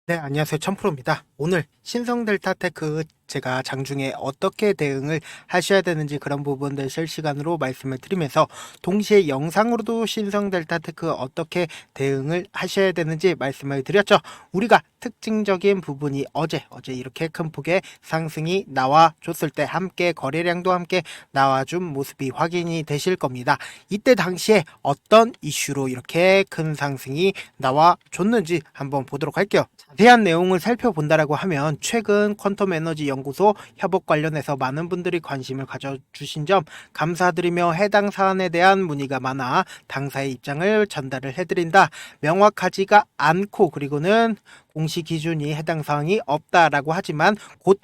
네, 안녕하세요. 천프로입니다. 오늘 신성델타테크 제가 장중에 어떻게 대응을 하셔야 되는지 그런 부분들 실시간으로 말씀을 드리면서 동시에 영상으로도 신성델타테크 어떻게 대응을 하셔야 되는지 말씀을 드렸죠. 우리가 특징적인 부분이 어제 이렇게 큰 폭의 상승이 나와줬을 때 함께 거래량도 함께 나와준 모습이 확인이 되실 겁니다. 이때 당시에 어떤 이슈로 이렇게 큰 상승이 나와줬는지 한번 보도록 할게요. 자세한 내용을 살펴본다라고 하면 최근 퀀텀 에너지 연구소 협업 관련해서 많은 분들이 관심을 가져주신 점 감사드리며 해당 사안에 대한 문의가 많아 당사의 입장을 전달을 해드린다. 명확하지가 않고 그리고는 공시 기준이 해당 사항이 없다라고 하지만 곧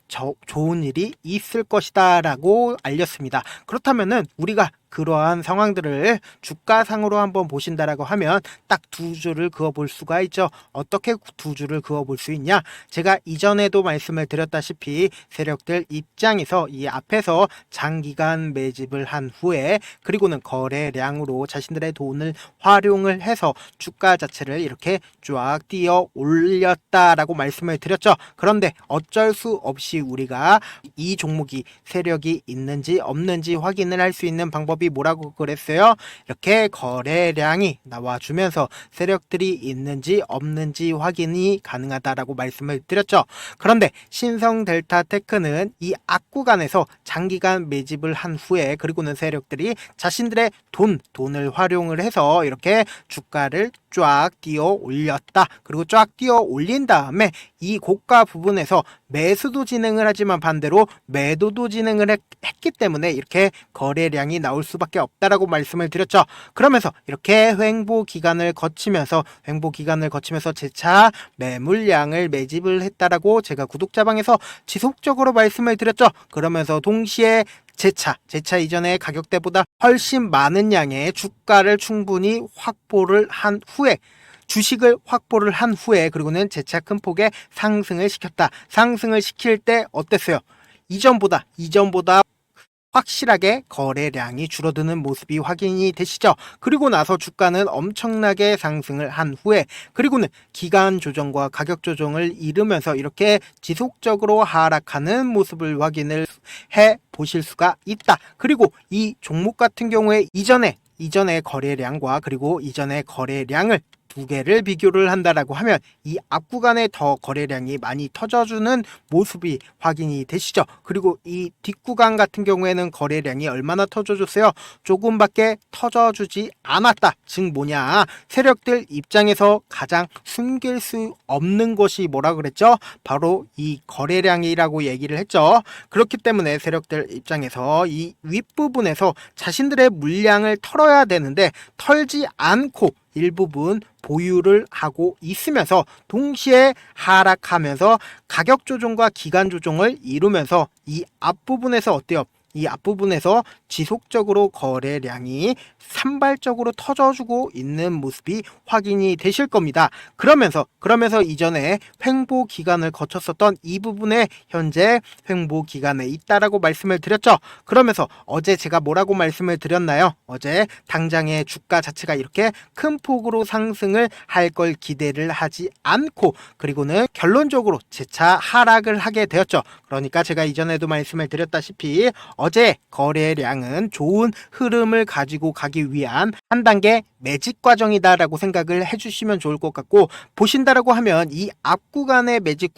좋은 일이 있을 것이다 라고 알렸습니다. 그렇다면은 우리가 그러한 상황들을 주가상으로 한번 보신다라고 하면 딱 두 줄을 그어 볼 수가 있죠. 어떻게 두 줄을 그어 볼 수 있냐? 제가 이전에도 말씀을 드렸다시피 세력들 입장에서 이 앞에서 장기간 매집을 한 후에 그리고는 거래량으로 자신들의 돈을 활용을 해서 주가 자체를 이렇게 쫙 뛰어 올렸다라고 말씀을 드렸죠. 그런데 어쩔 수 없이 우리가 이 종목이 세력이 있는지 없는지 확인을 할 수 있는 방법이 뭐라고 그랬어요? 이렇게 거래량이 나와주면서 세력들이 있는지 없는지 확인이 가능하다라고 말씀을 드렸죠. 그런데 신성델타테크는 이 앞구간에서 장기간 매집을 한 후에 그리고는 세력들이 자신들의 돈을 활용을 해서 이렇게 주가를 쫙 뛰어 올렸다. 그리고 쫙 뛰어 올린 다음에 이 고가 부분에서 매수도 진행을 하지만 반대로 매도도 진행을 했기 때문에 이렇게 거래량이 나올 수밖에 없다라고 말씀을 드렸죠. 그러면서 이렇게 횡보 기간을 거치면서 재차 매물량을 매집을 했다라고 제가 구독자방에서 지속적으로 말씀을 드렸죠. 그러면서 동시에 재차 이전의 가격대보다 훨씬 많은 양의 주가를 충분히 확보를 한 후에 주식을 확보를 한 후에 그리고는 재차 큰 폭의 상승을 시켰다. 상승을 시킬 때 어땠어요? 이전보다 확실하게 거래량이 줄어드는 모습이 확인이 되시죠. 그리고 나서 주가는 엄청나게 상승을 한 후에 그리고는 기간 조정과 가격 조정을 이루면서 이렇게 지속적으로 하락하는 모습을 확인을 해 보실 수가 있다. 그리고 이 종목 같은 경우에 이전의 거래량과 그리고 이전의 거래량을 두 개를 비교를 한다라고 하면 이 앞구간에 더 거래량이 많이 터져주는 모습이 확인이 되시죠. 그리고 이 뒷구간 같은 경우에는 거래량이 얼마나 터져줬어요? 조금밖에 터져주지 않았다. 즉 뭐냐? 세력들 입장에서 가장 숨길 수 없는 것이 뭐라 그랬죠? 바로 이 거래량이라고 얘기를 했죠. 그렇기 때문에 세력들 입장에서 이 윗부분에서 자신들의 물량을 털어야 되는데 털지 않고 일부분 보유를 하고 있으면서 동시에 하락하면서 가격 조정과 기간 조정을 이루면서 이 앞부분에서 어때요? 이 앞부분에서 지속적으로 거래량이 산발적으로 터져주고 있는 모습이 확인이 되실 겁니다. 그러면서 이전에 횡보 기간을 거쳤었던 이 부분에 현재 횡보 기간에 있다라고 말씀을 드렸죠. 그러면서 어제 제가 뭐라고 말씀을 드렸나요? 어제 당장의 주가 자체가 이렇게 큰 폭으로 상승을 할 걸 기대를 하지 않고 그리고는 결론적으로 재차 하락을 하게 되었죠. 그러니까 제가 이전에도 말씀을 드렸다시피 어제 거래량은 좋은 흐름을 가지고 가기 위한 한 단계 매직 과정이다라고 생각을 해주시면 좋을 것 같고 보신다라고 하면 이 앞구간의 매직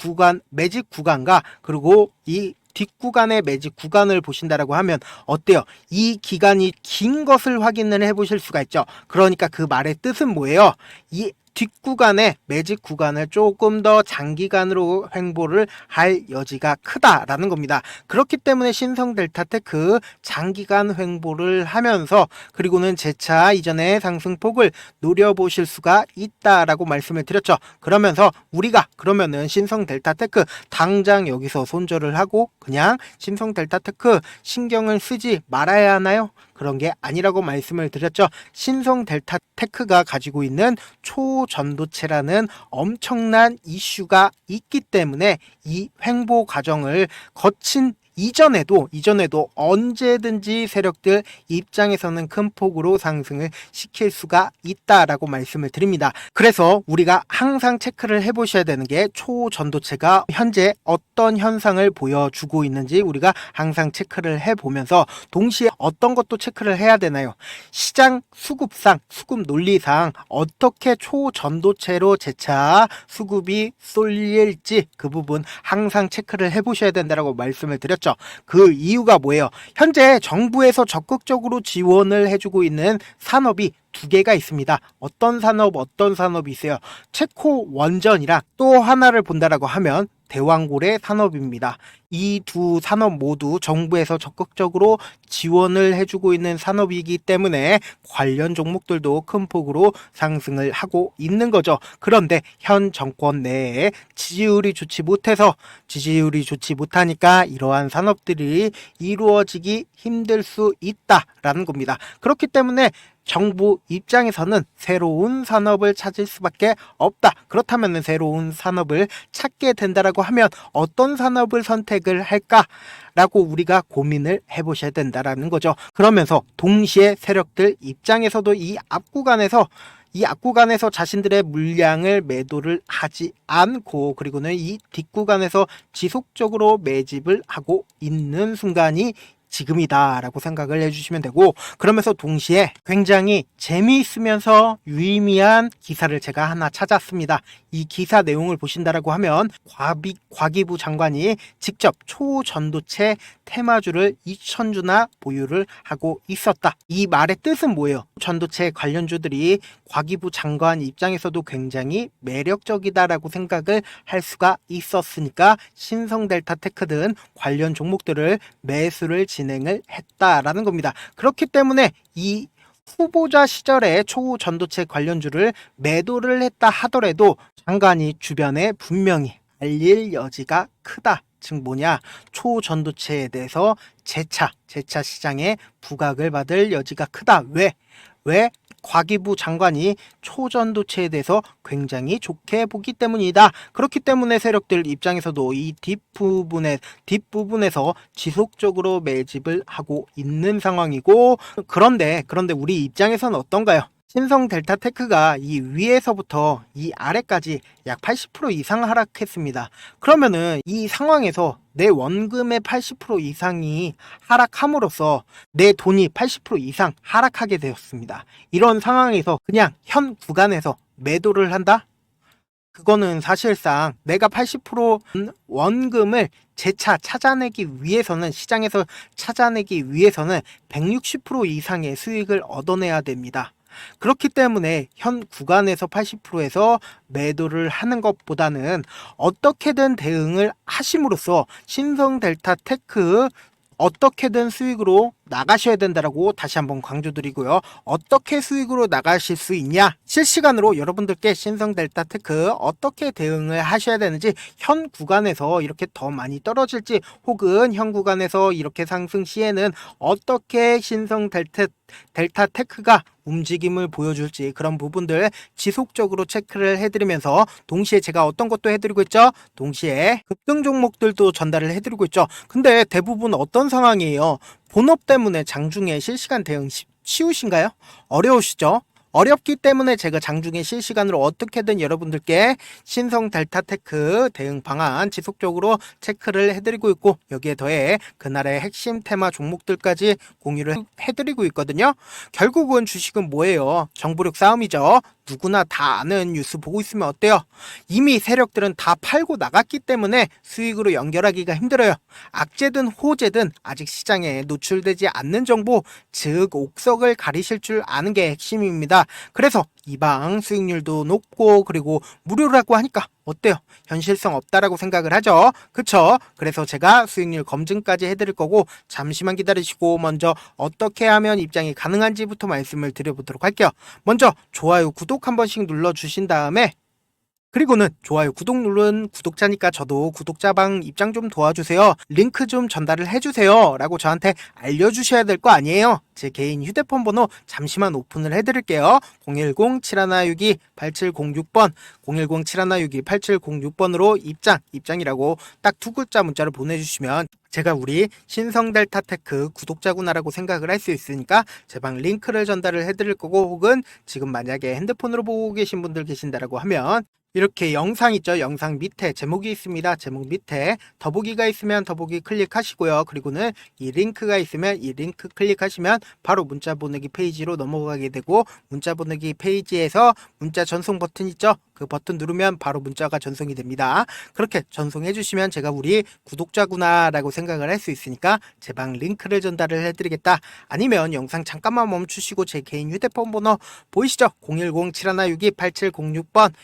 구간과 그리고 이 뒷구간의 매직 구간을 보신다라고 하면 어때요? 이 기간이 긴 것을 확인을 해보실 수가 있죠. 그러니까 그 말의 뜻은 뭐예요? 이 뒷구간의 매직 구간을 조금 더 장기간으로 횡보를 할 여지가 크다라는 겁니다. 그렇기 때문에 신성델타테크 장기간 횡보를 하면서 그리고는 재차 이전의 상승폭을 노려보실 수가 있다라고 말씀을 드렸죠. 그러면서 우리가 그러면은 신성델타테크 당장 여기서 손절을 하고 그냥 신성델타테크 신경을 쓰지 말아야 하나요? 그런 게 아니라고 말씀을 드렸죠. 신성델타테크가 가지고 있는 초전도체라는 엄청난 이슈가 있기 때문에 이 횡보 과정을 거친 이전에도 언제든지 세력들 입장에서는 큰 폭으로 상승을 시킬 수가 있다라고 말씀을 드립니다. 그래서 우리가 항상 체크를 해보셔야 되는 게 초전도체가 현재 어떤 현상을 보여주고 있는지 우리가 항상 체크를 해보면서 동시에 어떤 것도 체크를 해야 되나요? 시장 수급상, 수급 논리상 어떻게 초전도체로 재차 수급이 쏠릴지 그 부분 항상 체크를 해보셔야 된다고 말씀을 드렸죠. 그 이유가 뭐예요? 현재 정부에서 적극적으로 지원을 해주고 있는 산업이 두 개가 있습니다. 어떤 산업이 있어요? 체코 원전이랑 또 하나를 본다라고 하면 대왕고래 산업입니다. 이 두 산업 모두 정부에서 적극적으로 지원을 해주고 있는 산업이기 때문에 관련 종목들도 큰 폭으로 상승을 하고 있는 거죠. 그런데 현 정권 내에 지지율이 좋지 못하니까 이러한 산업들이 이루어지기 힘들 수 있다라는 겁니다. 그렇기 때문에 정부 입장에서는 새로운 산업을 찾을 수밖에 없다. 그렇다면 새로운 산업을 찾게 된다라고 하면 어떤 산업을 선택을 할까라고 우리가 고민을 해보셔야 된다라는 거죠. 그러면서 동시에 세력들 입장에서도 이 앞구간에서 자신들의 물량을 매도를 하지 않고 그리고는 이 뒷구간에서 지속적으로 매집을 하고 있는 순간이 지금이다 라고 생각을 해주시면 되고, 그러면서 동시에 굉장히 재미있으면서 유의미한 기사를 제가 하나 찾았습니다. 이 기사 내용을 보신다라고 하면 과기부 장관이 직접 초전도체 테마주를 2,000주나 보유를 하고 있었다. 이 말의 뜻은 뭐예요? 전도체 관련주들이 과기부 장관 입장에서도 굉장히 매력적이다라고 생각을 할 수가 있었으니까 신성델타테크 등 관련 종목들을 매수를 진행을 했다라는 겁니다. 그렇기 때문에 이 후보자 시절에 초전도체 관련주를 매도를 했다 하더라도 장관이 주변에 분명히 알릴 여지가 크다. 즉 뭐냐, 초전도체에 대해서 재차 시장에 부각을 받을 여지가 크다. 왜? 과기부 장관이 초전도체에 대해서 굉장히 좋게 보기 때문이다. 그렇기 때문에 세력들 입장에서도 이 뒷부분에서 지속적으로 매집을 하고 있는 상황이고, 그런데 우리 입장에서는 어떤가요? 신성델타테크가 이 위에서부터 이 아래까지 약 80% 이상 하락했습니다. 그러면은 이 상황에서 내 원금의 80% 이상이 하락함으로써 내 돈이 80% 이상 하락하게 되었습니다. 이런 상황에서 그냥 현 구간에서 매도를 한다? 그거는 사실상 내가 80% 원금을 재차 찾아내기 위해서는, 시장에서 찾아내기 위해서는 160% 이상의 수익을 얻어내야 됩니다. 그렇기 때문에 현 구간에서 80%에서 매도를 하는 것보다는 어떻게든 대응을 하심으로써 신성델타테크 어떻게든 수익으로 나가셔야 된다라고 다시 한번 강조드리고요. 어떻게 수익으로 나가실 수 있냐? 실시간으로 여러분들께 신성델타테크 어떻게 대응을 하셔야 되는지, 현 구간에서 이렇게 더 많이 떨어질지 혹은 현 구간에서 이렇게 상승 시에는 어떻게 신성델타테크가 움직임을 보여줄지, 그런 부분들 지속적으로 체크를 해드리면서 동시에 제가 어떤 것도 해드리고 있죠? 동시에 급등 종목들도 전달을 해드리고 있죠. 근데 대부분 어떤 상황이에요? 본업 때문에 장중에 실시간 대응 쉬우신가요? 어려우시죠? 어렵기 때문에 제가 장중에 실시간으로 어떻게든 여러분들께 신성델타테크 대응 방안 지속적으로 체크를 해드리고 있고, 여기에 더해 그날의 핵심 테마 종목들까지 공유를 해드리고 있거든요. 결국은 주식은 뭐예요? 정보력 싸움이죠. 누구나 다 아는 뉴스 보고 있으면 어때요? 이미 세력들은 다 팔고 나갔기 때문에 수익으로 연결하기가 힘들어요. 악재든 호재든 아직 시장에 노출되지 않는 정보, 즉 옥석을 가리실 줄 아는 게 핵심입니다. 그래서 이 방 수익률도 높고 그리고 무료라고 하니까 어때요? 현실성 없다라고 생각을 하죠. 그쵸? 그래서 제가 수익률 검증까지 해드릴 거고, 잠시만 기다리시고 먼저 어떻게 하면 입장이 가능한지부터 말씀을 드려보도록 할게요. 먼저 좋아요, 구독 한 번씩 눌러주신 다음에 그리고는 좋아요, 구독 누른 구독자니까 저도 구독자방 입장 좀 도와주세요. 링크 좀 전달을 해주세요. 라고 저한테 알려주셔야 될 거 아니에요. 제 개인 휴대폰 번호 잠시만 오픈을 해드릴게요. 010-7162-8706번 010-7162-8706번으로 입장이라고 딱 두 글자 문자를 보내주시면 제가 우리 신성델타테크 구독자구나라고 생각을 할 수 있으니까 제 방 링크를 전달을 해드릴 거고, 혹은 지금 만약에 핸드폰으로 보고 계신 분들 계신다라고 하면 이렇게 영상 있죠? 영상 밑에 제목이 있습니다. 제목 밑에 더보기가 있으면 더보기 클릭하시고요. 그리고는 이 링크가 있으면 이 링크 클릭하시면 바로 문자 보내기 페이지로 넘어가게 되고, 문자 보내기 페이지에서 문자 전송 버튼 있죠? 그 버튼 누르면 바로 문자가 전송이 됩니다. 그렇게 전송해 주시면 제가 우리 구독자구나 라고 생각을 할 수 있으니까 제 방 링크를 전달을 해드리겠다. 아니면 영상 잠깐만 멈추시고 제 개인 휴대폰 번호 보이시죠? 010-7162-8706번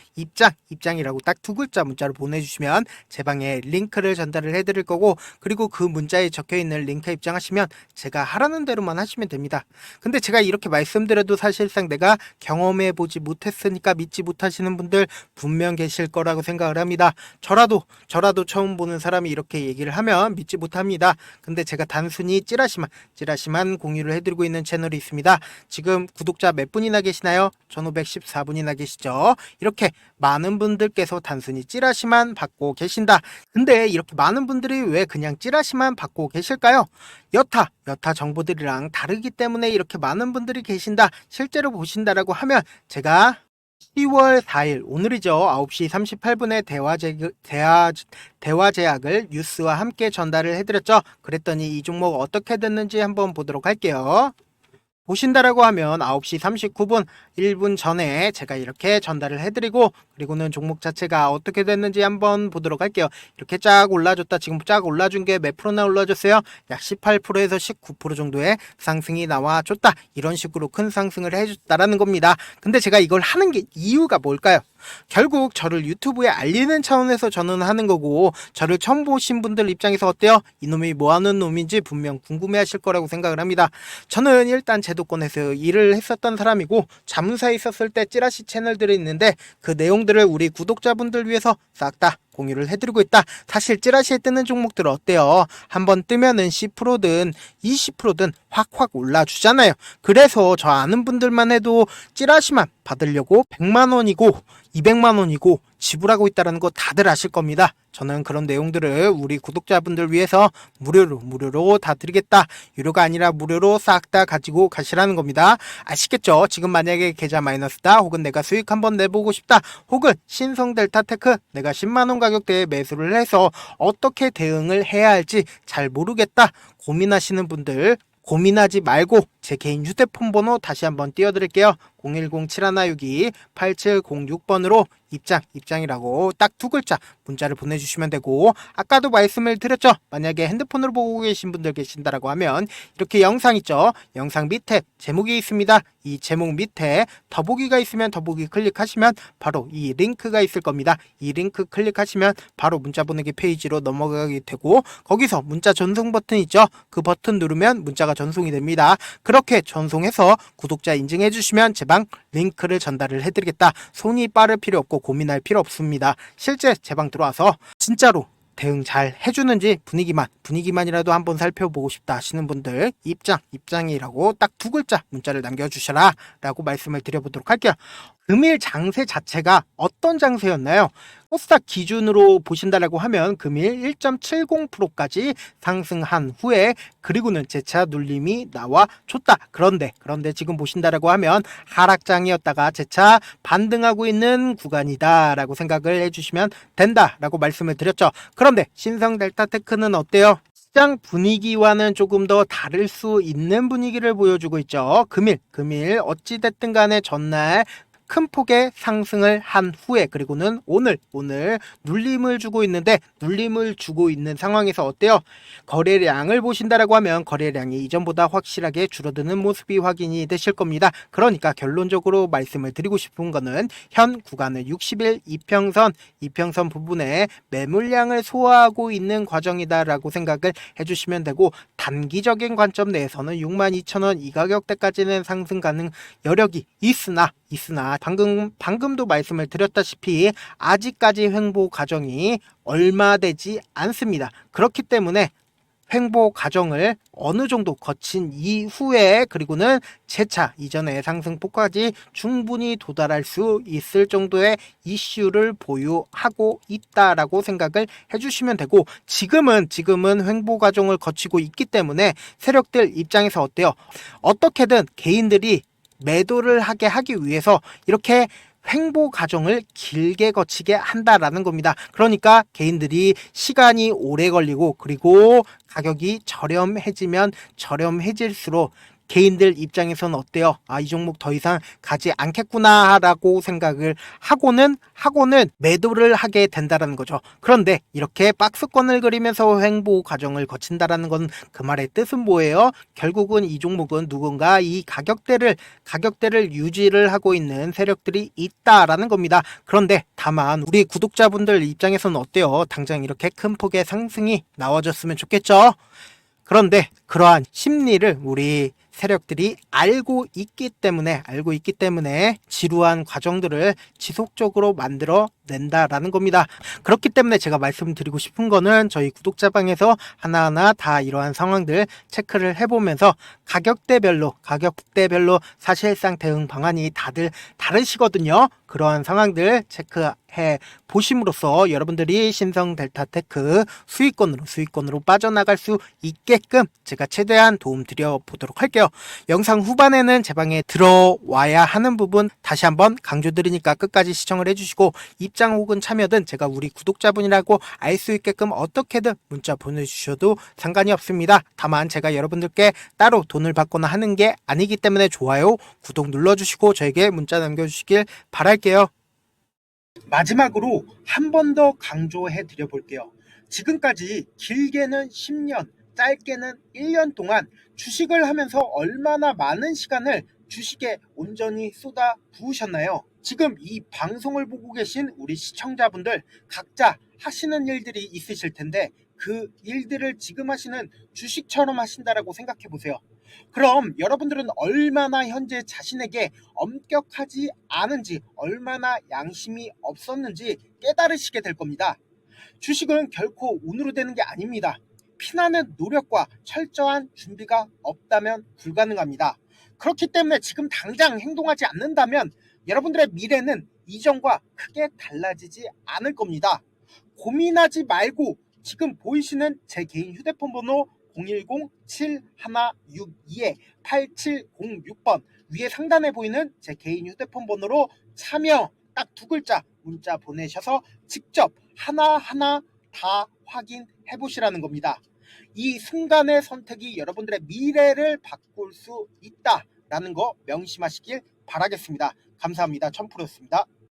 입장이라고 딱 두 글자 문자를 보내주시면 제 방에 링크를 전달을 해드릴 거고, 그리고 그 문자에 적혀있는 링크 입장하시면 제가 하라는 대로만 하시면 됩니다. 근데 제가 이렇게 말씀드려도 사실상 내가 경험해보지 못했으니까 믿지 못하시는 분들 분명 계실 거라고 생각을 합니다. 저라도 처음 보는 사람이 이렇게 얘기를 하면 믿지 못합니다. 근데 제가 단순히 찌라시만 공유를 해드리고 있는 채널이 있습니다. 지금 구독자 몇 분이나 계시나요? 1514분이나 계시죠? 이렇게 많은 분들께서 단순히 찌라시만 받고 계신다. 근데 이렇게 많은 분들이 왜 그냥 찌라시만 받고 계실까요? 여타 정보들이랑 다르기 때문에 이렇게 많은 분들이 계신다. 실제로 보신다라고 하면 제가 10월 4일 오늘이죠. 9시 38분에 대화제약을 뉴스와 함께 전달을 해드렸죠. 그랬더니 이 종목 어떻게 됐는지 한번 보도록 할게요. 보신다라고 하면 9시 39분 1분 전에 제가 이렇게 전달을 해드리고, 그리고는 종목 자체가 어떻게 됐는지 한번 보도록 할게요. 이렇게 쫙 올라줬다. 지금 쫙 올라준 게 몇 프로나 올라줬어요? 약 18%에서 19% 정도의 상승이 나와줬다. 이런 식으로 큰 상승을 해줬다라는 겁니다. 근데 제가 이걸 하는 게 이유가 뭘까요? 결국 저를 유튜브에 알리는 차원에서 저는 하는 거고, 저를 처음 보신 분들 입장에서 어때요? 이놈이 뭐하는 놈인지 분명 궁금해하실 거라고 생각을 합니다. 저는 일단 제도권에서 일을 했었던 사람이고, 자문사에 있었을 때 찌라시 채널들이 있는데 그 내용들을 우리 구독자분들 위해서 싹 다 공유를 해드리고 있다. 사실 찌라시에 뜨는 종목들 어때요? 한번 뜨면은 10%든 20%든 확 올라주잖아요. 그래서 저 아는 분들만 해도 찌라시만 받으려고 100만원이고 200만원이고 지불하고 있다는 거 다들 아실 겁니다. 저는 그런 내용들을 우리 구독자분들 위해서 무료로 다 드리겠다. 유료가 아니라 무료로 싹 다 가지고 가시라는 겁니다. 아시겠죠? 지금 만약에 계좌 마이너스다, 혹은 내가 수익 한번 내보고 싶다, 혹은 신성델타테크 내가 10만원 가격대에 매수를 해서 어떻게 대응을 해야 할지 잘 모르겠다 고민하시는 분들, 고민하지 말고 제 개인 휴대폰 번호 다시 한번 띄워드릴게요. 010-7162-8706번으로 입장이라고 딱 두 글자 문자를 보내주시면 되고, 아까도 말씀을 드렸죠. 만약에 핸드폰으로 보고 계신 분들 계신다라고 하면 이렇게 영상 있죠. 영상 밑에 제목이 있습니다. 이 제목 밑에 더보기가 있으면 더보기 클릭하시면 바로 이 링크가 있을 겁니다. 이 링크 클릭하시면 바로 문자 보내기 페이지로 넘어가게 되고, 거기서 문자 전송 버튼 있죠. 그 버튼 누르면 문자가 전송이 됩니다. 그렇게 전송해서 구독자 인증해 주시면 제 방 링크를 전달을 해드리겠다. 손이 빠를 필요 없고 고민할 필요 없습니다. 실제 제 방 들어와서 진짜로 대응 잘 해주는지 분위기만이라도 한번 살펴보고 싶다 하시는 분들 입장이라고 딱 두 글자 문자를 남겨주셔라 라고 말씀을 드려보도록 할게요. 금일 장세 자체가 어떤 장세였나요? 코스닥 기준으로 보신다라고 하면 금일 1.70%까지 상승한 후에 그리고는 재차 눌림이 나와줬다. 그런데 지금 보신다라고 하면 하락장이었다가 재차 반등하고 있는 구간이다라고 생각을 해주시면 된다라고 말씀을 드렸죠. 그런데 신성델타테크는 어때요? 시장 분위기와는 조금 더 다를 수 있는 분위기를 보여주고 있죠. 금일 어찌됐든 간에 전날 큰 폭의 상승을 한 후에 그리고는 오늘 눌림을 주고 있는데, 눌림을 주고 있는 상황에서 어때요? 거래량을 보신다라고 하면 거래량이 이전보다 확실하게 줄어드는 모습이 확인이 되실 겁니다. 그러니까 결론적으로 말씀을 드리고 싶은 거는 현 구간은 60일 이평선 부분에 매물량을 소화하고 있는 과정이다라고 생각을 해주시면 되고, 단기적인 관점 내에서는 62,000원 이 가격대까지는 상승 가능 여력이 있으나 방금도 말씀을 드렸다시피 아직까지 횡보 과정이 얼마 되지 않습니다. 그렇기 때문에 횡보 과정을 어느 정도 거친 이후에 그리고는 재차 이전의 상승폭까지 충분히 도달할 수 있을 정도의 이슈를 보유하고 있다라고 생각을 해주시면 되고, 지금은 횡보 과정을 거치고 있기 때문에 세력들 입장에서 어때요? 어떻게든 개인들이 매도를 하기 위해서 이렇게 횡보 과정을 길게 거치게 한다라는 겁니다. 그러니까 개인들이 시간이 오래 걸리고 그리고 가격이 저렴해지면 저렴해질수록 개인들 입장에서는 어때요? 이 종목 더 이상 가지 않겠구나 라고 생각을 하고는 매도를 하게 된다라는 거죠. 그런데 이렇게 박스권을 그리면서 횡보 과정을 거친다라는 건 그 말의 뜻은 뭐예요? 결국은 이 종목은 누군가 이 가격대를 유지를 하고 있는 세력들이 있다라는 겁니다. 그런데 다만 우리 구독자분들 입장에서는 어때요? 당장 이렇게 큰 폭의 상승이 나와줬으면 좋겠죠? 그런데 그러한 심리를 우리 세력들이 알고 있기 때문에 지루한 과정들을 지속적으로 만들어 낸다라는 겁니다. 그렇기 때문에 제가 말씀드리고 싶은 거는 저희 구독자방에서 하나하나 다 이러한 상황들 체크를 해보면서 가격대별로 사실상 대응 방안이 다들 다르시거든요. 그러한 상황들 체크해 보심으로써 여러분들이 신성 델타테크 수익권으로 빠져나갈 수 있게끔 제가 최대한 도움 드려 보도록 할게요. 영상 후반에는 제 방에 들어와야 하는 부분 다시 한번 강조드리니까 끝까지 시청을 해주시고, 입장 혹은 참여든 제가 우리 구독자분이라고 알 수 있게끔 어떻게든 문자 보내주셔도 상관이 없습니다. 다만 제가 여러분들께 따로 돈을 받거나 하는 게 아니기 때문에 좋아요, 구독 눌러주시고 저에게 문자 남겨주시길 바랄게요. 마지막으로 한 번 더 강조해 드려 볼게요. 지금까지 길게는 10년, 짧게는 1년 동안 주식을 하면서 얼마나 많은 시간을 주식에 온전히 쏟아 부으셨나요? 지금 이 방송을 보고 계신 우리 시청자분들 각자 하시는 일들이 있으실 텐데 그 일들을 지금 하시는 주식처럼 하신다라고 생각해 보세요. 그럼 여러분들은 얼마나 현재 자신에게 엄격하지 않은지, 얼마나 양심이 없었는지 깨달으시게 될 겁니다. 주식은 결코 운으로 되는 게 아닙니다. 피나는 노력과 철저한 준비가 없다면 불가능합니다. 그렇기 때문에 지금 당장 행동하지 않는다면 여러분들의 미래는 이전과 크게 달라지지 않을 겁니다. 고민하지 말고 지금 보이시는 제 개인 휴대폰 번호 010-7162-8706번 위에 상단에 보이는 제 개인 휴대폰 번호로 참여 딱 두 글자 문자 보내셔서 직접 하나하나 다 확인해 보시라는 겁니다. 이 순간의 선택이 여러분들의 미래를 바꿀 수 있다라는 거 명심하시길 바라겠습니다. 감사합니다. 천프로였습니다.